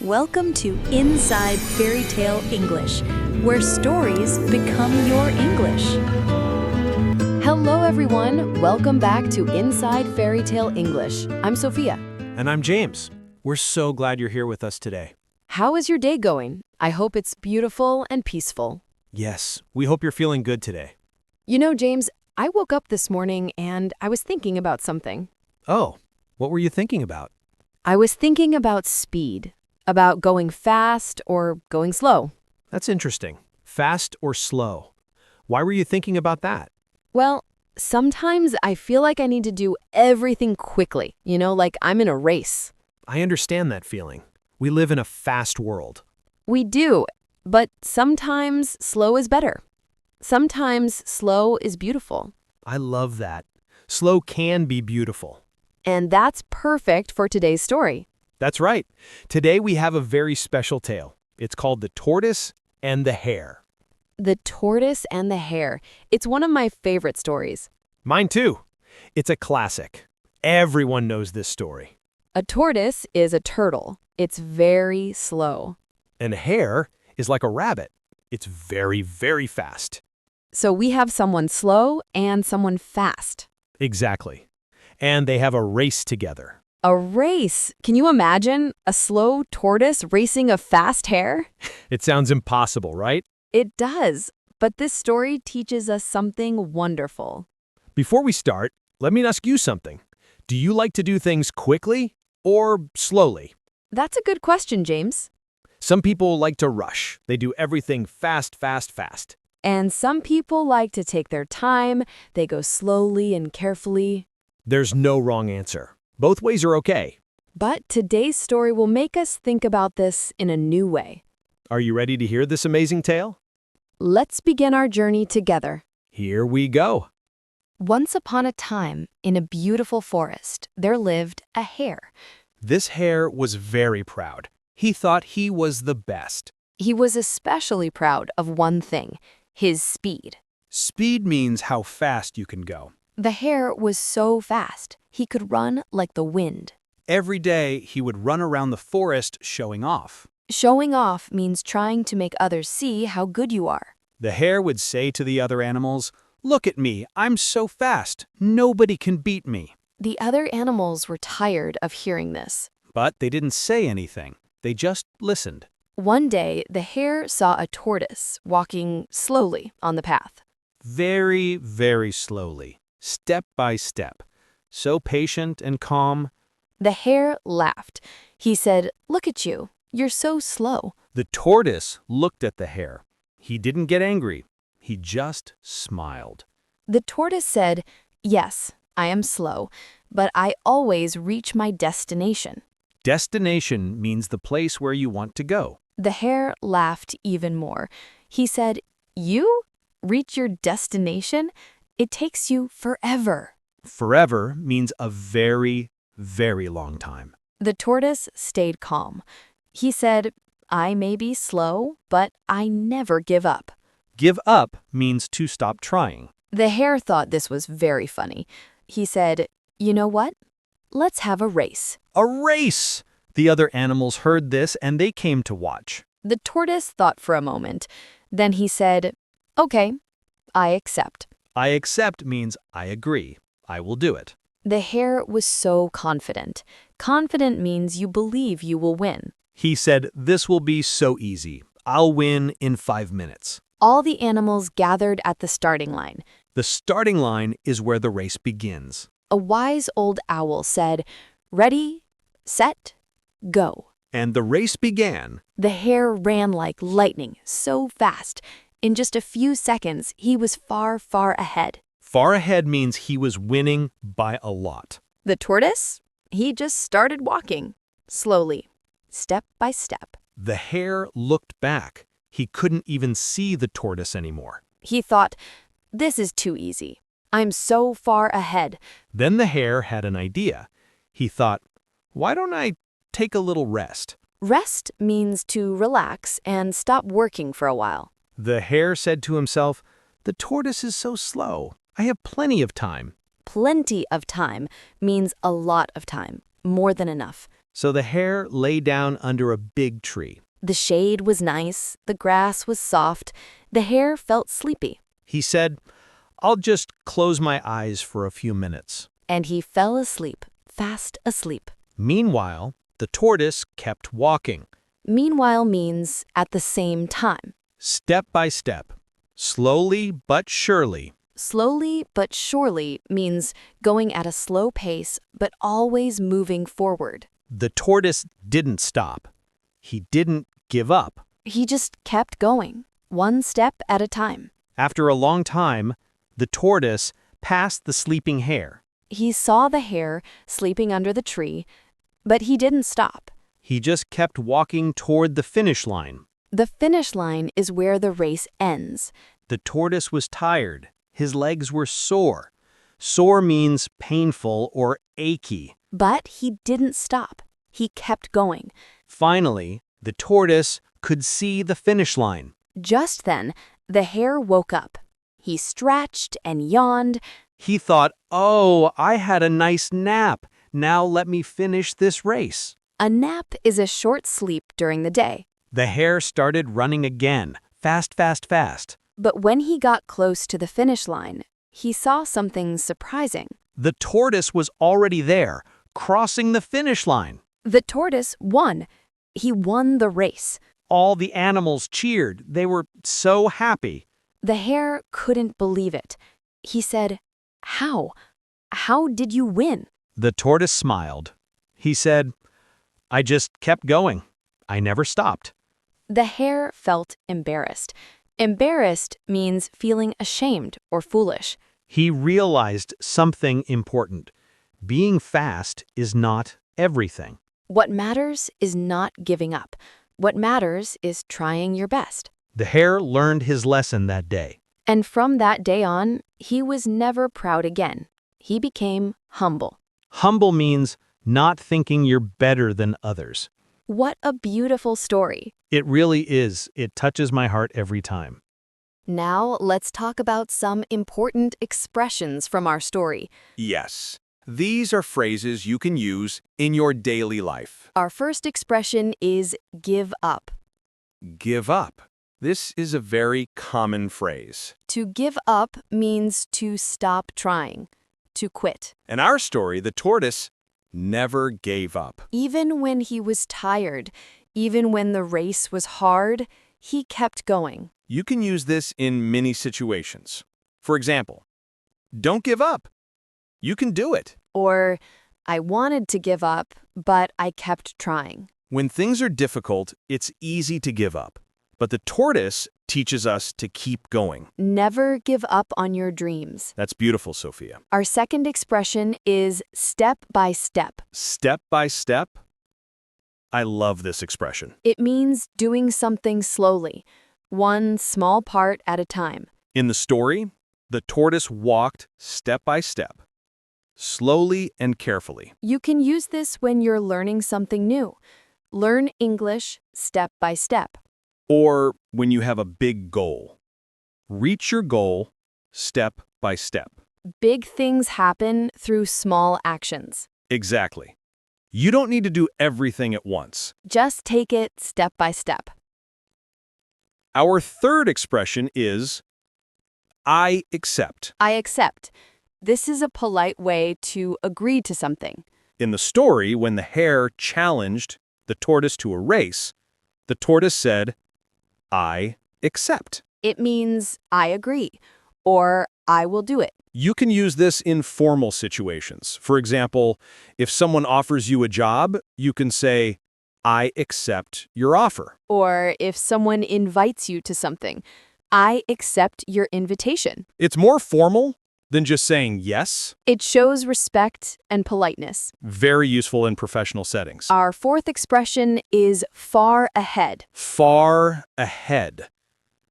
Welcome to Inside Fairy Tale English, where stories become your English. Hello everyone, welcome back to Inside Fairy Tale English. I'm Sophia. And I'm James. We're so glad you're here with us today. How is your day going? I hope it's beautiful and peaceful. Yes, we hope you're feeling good today. You know, James, I woke up this morning and I was thinking about something. Oh, what were you thinking about? I was thinking about speed, about going fast or going slow. That's interesting. Fast or slow? Why were you thinking about that? Well, sometimes I feel like I need to do everything quickly, like I'm in a race. I understand that feeling. We live in a fast world. We do, but sometimes slow is better. Sometimes slow is beautiful. I love that. Slow can be beautiful. And that's perfect for today's story. That's right. Today we have a very special tale. It's called The Tortoise and the Hare. The Tortoise and the Hare. It's one of my favorite stories. Mine too. It's a classic. Everyone knows this story. A tortoise is a turtle. It's very slow. And a hare is like a rabbit. It's very, very fast. So we have someone slow and someone fast. Exactly. And they have a race together. A race? Can you imagine a slow tortoise racing a fast hare? It sounds impossible, right? It does, but this story teaches us something wonderful. Before we start, let me ask you something. Do you like to do things quickly or slowly? That's a good question, James. Some people like to rush. They do everything fast, fast, fast. And some people like to take their time. They go slowly and carefully. There's no wrong answer. Both ways are okay. But today's story will make us think about this in a new way. Are you ready to hear this amazing tale? Let's begin our journey together. Here we go. Once upon a time, in a beautiful forest, there lived a hare. This hare was very proud. He thought he was the best. He was especially proud of one thing, his speed. Speed means how fast you can go. The hare was so fast, he could run like the wind. Every day, he would run around the forest showing off. Showing off means trying to make others see how good you are. The hare would say to the other animals, "Look at me, I'm so fast. Nobody can beat me." The other animals were tired of hearing this. But they didn't say anything. They just listened. One day, the hare saw a tortoise walking slowly on the path. Very, very slowly, step by step. So patient and calm. The hare laughed. He said, "Look at you. You're so slow." The tortoise looked at the hare. He didn't get angry. He just smiled. The tortoise said, "Yes, I am slow, but I always reach my destination." Destination means the place where you want to go. The hare laughed even more. He said, "You reach your destination? It takes you forever." Forever means a very, very long time. The tortoise stayed calm. He said, "I may be slow, but I never give up." Give up means to stop trying. The hare thought this was very funny. He said, "You know what? Let's have a race." A race! The other animals heard this and they came to watch. The tortoise thought for a moment. Then he said, "Okay, I accept." I accept means I agree. I will do it. The hare was so confident. Confident means you believe you will win. He said, "This will be so easy. I'll win in 5 minutes." All the animals gathered at the starting line. The starting line is where the race begins. A wise old owl said, "Ready, set, go." And the race began. The hare ran like lightning, so fast. In just a few seconds, he was far, far ahead. Far ahead means he was winning by a lot. The tortoise? He just started walking, slowly, step by step. The hare looked back. He couldn't even see the tortoise anymore. He thought, "This is too easy. I'm so far ahead." Then the hare had an idea. He thought, "Why don't I take a little rest?" Rest means to relax and stop working for a while. The hare said to himself, "The tortoise is so slow. I have plenty of time." Plenty of time means a lot of time, more than enough. So the hare lay down under a big tree. The shade was nice, the grass was soft, the hare felt sleepy. He said, "I'll just close my eyes for a few minutes." And he fell asleep, fast asleep. Meanwhile, the tortoise kept walking, Meanwhile means at the same time. step by step, slowly but surely. Slowly but surely means going at a slow pace but always moving forward. The tortoise didn't stop. He didn't give up. He just kept going, one step at a time. After a long time, the tortoise passed the sleeping hare. He saw the hare sleeping under the tree, but he didn't stop. He just kept walking toward the finish line. The finish line is where the race ends. The tortoise was tired. His legs were sore. Sore means painful or achy. But he didn't stop. He kept going. Finally, the tortoise could see the finish line. Just then, the hare woke up. He stretched and yawned. He thought, "Oh, I had a nice nap. Now let me finish this race." A nap is a short sleep during the day. The hare started running again, fast, fast, fast. But when he got close to the finish line, he saw something surprising. The tortoise was already there, crossing the finish line. The tortoise won. He won the race. All the animals cheered. They were so happy. The hare couldn't believe it. He said, "How? How did you win?" The tortoise smiled. He said, "I just kept going. I never stopped." The hare felt embarrassed. Embarrassed means feeling ashamed or foolish. He realized something important. Being fast is not everything. What matters is not giving up. What matters is trying your best. The hare learned his lesson that day. And from that day on, he was never proud again. He became humble. Humble means not thinking you're better than others. What a beautiful story. It really is. It touches my heart every time. Now let's talk about some important expressions from our story. Yes, these are phrases you can use in your daily life. Our first expression is give up. Give up. This is a very common phrase. To give up means to stop trying, to quit. In our story, the tortoise never gave up. Even when he was tired, even when the race was hard, he kept going. You can use this in many situations. For example, don't give up. You can do it. Or, I wanted to give up, but I kept trying. When things are difficult, it's easy to give up. But the tortoise teaches us to keep going. Never give up on your dreams. That's beautiful, Sophia. Our second expression is step by step. Step by step. I love this expression. It means doing something slowly, one small part at a time. In the story, the tortoise walked step by step, slowly and carefully. You can use this when you're learning something new. Learn English step by step. Or when you have a big goal. Reach your goal step by step. Big things happen through small actions. Exactly. You don't need to do everything at once. Just take it step by step. Our third expression is, I accept. I accept. This is a polite way to agree to something. In the story, when the hare challenged the tortoise to a race, the tortoise said, I accept. It means I agree, or I will do it. You can use this in formal situations. For example, if someone offers you a job, you can say, I accept your offer. Or if someone invites you to something, I accept your invitation. It's more formal than just saying yes. It shows respect and politeness. Very useful in professional settings. Our fourth expression is far ahead. Far ahead.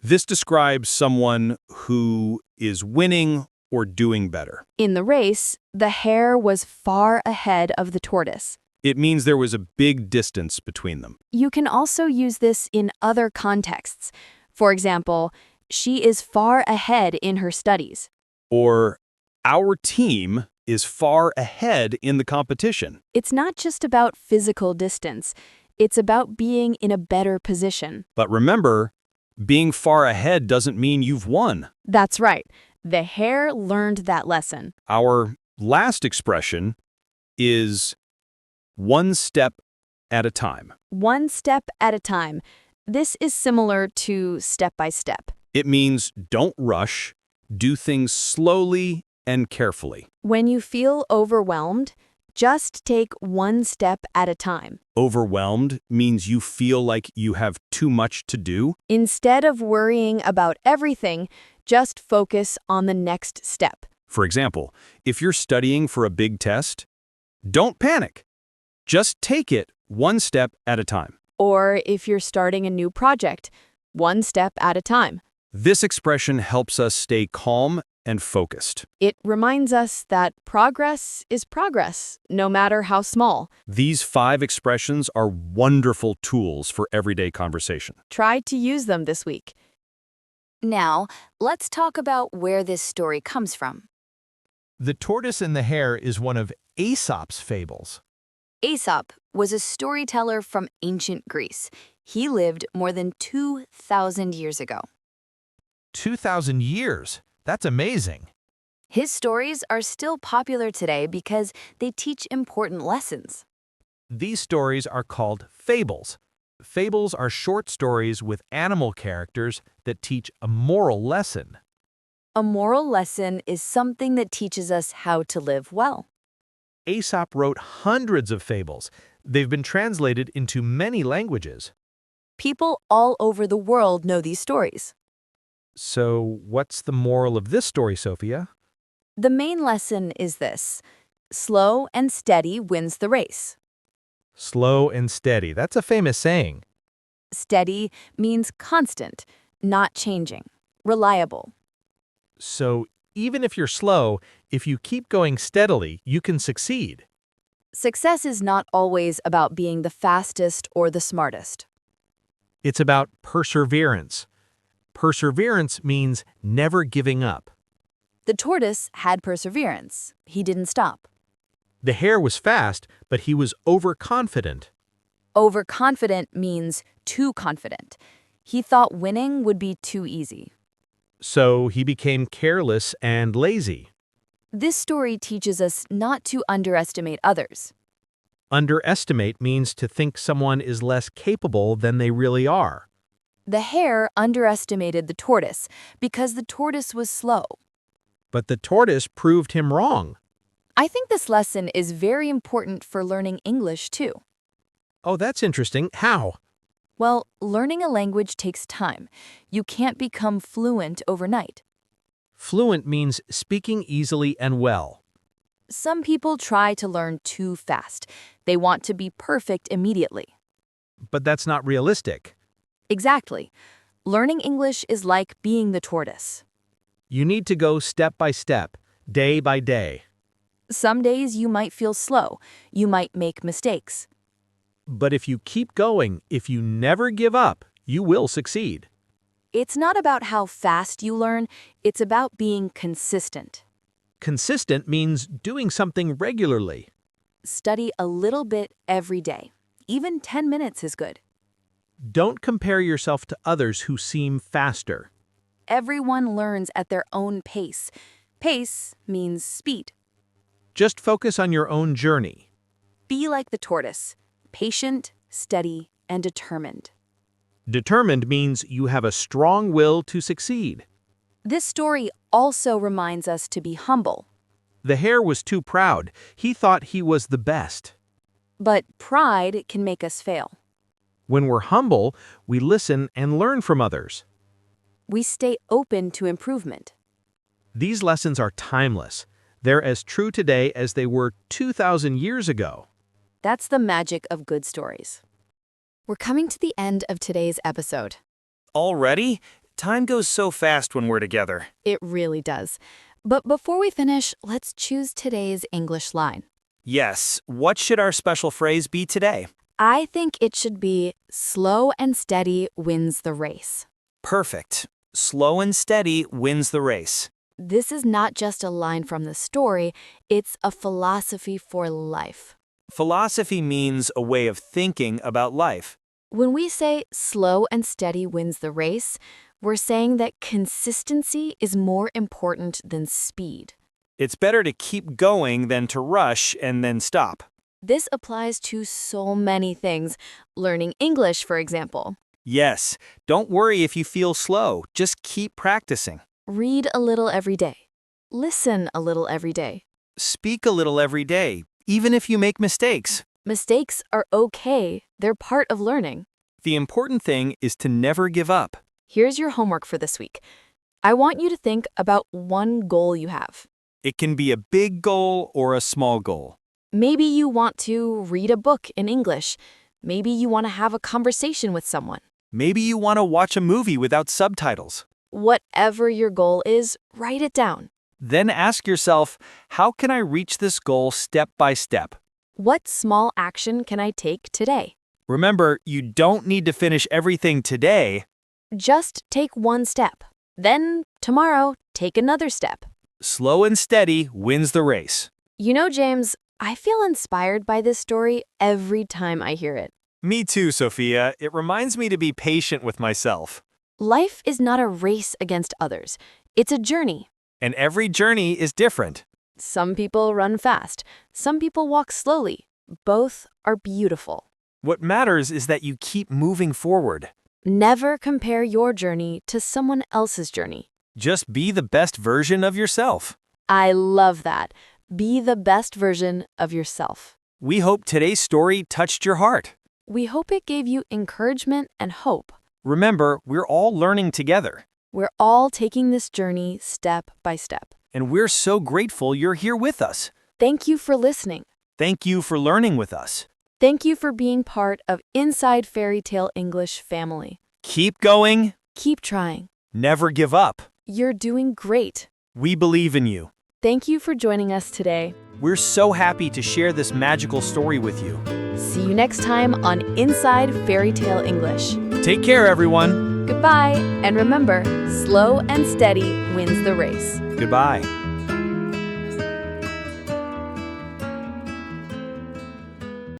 This describes someone who is winning or doing better. In the race, the hare was far ahead of the tortoise. It means there was a big distance between them. You can also use this in other contexts. For example, she is far ahead in her studies. Or, our team is far ahead in the competition. It's not just about physical distance. It's about being in a better position. But remember, being far ahead doesn't mean you've won. That's right. The hare learned that lesson. Our last expression is one step at a time. One step at a time. This is similar to step by step. It means don't rush, do things slowly and carefully. When you feel overwhelmed, just take one step at a time. Overwhelmed means you feel like you have too much to do. Instead of worrying about everything, just focus on the next step. For example, if you're studying for a big test, don't panic. Just take it one step at a time. Or if you're starting a new project, one step at a time. This expression helps us stay calm and focused. It reminds us that progress is progress, no matter how small. These 5 expressions are wonderful tools for everyday conversation. Try to use them this week. Now, let's talk about where this story comes from. The Tortoise and the Hare is one of Aesop's fables. Aesop was a storyteller from ancient Greece. He lived more than 2,000 years ago. 2,000 years? That's amazing. His stories are still popular today because they teach important lessons. These stories are called fables. Fables are short stories with animal characters that teach a moral lesson. A moral lesson is something that teaches us how to live well. Aesop wrote hundreds of fables. They've been translated into many languages. People all over the world know these stories. So, what's the moral of this story, Sophia? The main lesson is this: slow and steady wins the race. Slow and steady. That's a famous saying. Steady means constant, not changing, reliable. So, even if you're slow, if you keep going steadily, you can succeed. Success is not always about being the fastest or the smartest. It's about perseverance. Perseverance means never giving up. The tortoise had perseverance. He didn't stop. The hare was fast, but he was overconfident. Overconfident means too confident. He thought winning would be too easy. So he became careless and lazy. This story teaches us not to underestimate others. Underestimate means to think someone is less capable than they really are. The hare underestimated the tortoise because the tortoise was slow. But the tortoise proved him wrong. I think this lesson is very important for learning English too. Oh, that's interesting. How? Well, learning a language takes time. You can't become fluent overnight. Fluent means speaking easily and well. Some people try to learn too fast. They want to be perfect immediately. But that's not realistic. Exactly. Learning English is like being the tortoise. You need to go step by step, day by day. Some days you might feel slow. You might make mistakes. But if you keep going, if you never give up, you will succeed. It's not about how fast you learn, it's about being consistent. Consistent means doing something regularly. Study a little bit every day. Even 10 minutes is good. Don't compare yourself to others who seem faster. Everyone learns at their own pace. Pace means speed. Just focus on your own journey. Be like the tortoise, patient, steady, and determined. Determined means you have a strong will to succeed. This story also reminds us to be humble. The hare was too proud. He thought he was the best. But pride can make us fail. When we're humble, we listen and learn from others. We stay open to improvement. These lessons are timeless. They're as true today as they were 2,000 years ago. That's the magic of good stories. We're coming to the end of today's episode. Already? Time goes so fast when we're together. It really does. But before we finish, let's choose today's English line. Yes, what should our special phrase be today? I think it should be slow and steady wins the race. Perfect. Slow and steady wins the race. This is not just a line from the story, it's a philosophy for life. Philosophy means a way of thinking about life. When we say slow and steady wins the race, we're saying that consistency is more important than speed. It's better to keep going than to rush and then stop. This applies to so many things. Learning English, for example. Yes, don't worry if you feel slow. Just keep practicing. Read a little every day. Listen a little every day. Speak a little every day, even if you make mistakes. Mistakes are okay. They're part of learning. The important thing is to never give up. Here's your homework for this week. I want you to think about one goal you have. It can be a big goal or a small goal. Maybe you want to read a book in English. Maybe you want to have a conversation with someone. Maybe you want to watch a movie without subtitles. Whatever your goal is, write it down. Then ask yourself, how can I reach this goal step by step? What small action can I take today? Remember, you don't need to finish everything today. Just take one step. Then, tomorrow, take another step. Slow and steady wins the race. You know, James, I feel inspired by this story every time I hear it. Me too, Sophia. It reminds me to be patient with myself. Life is not a race against others. It's a journey. And every journey is different. Some people run fast. Some people walk slowly. Both are beautiful. What matters is that you keep moving forward. Never compare your journey to someone else's journey. Just be the best version of yourself. I love that. Be the best version of yourself. We hope today's story touched your heart. We hope it gave you encouragement and hope. Remember, we're all learning together. We're all taking this journey step by step. And we're so grateful you're here with us. Thank you for listening. Thank you for learning with us. Thank you for being part of Inside Fairy Tale English family. Keep going. Keep trying. Never give up. You're doing great. We believe in you. Thank you for joining us today. We're so happy to share this magical story with you. See you next time on Inside Fairy Tale English. Take care, everyone. Goodbye, and remember, slow and steady wins the race. Goodbye.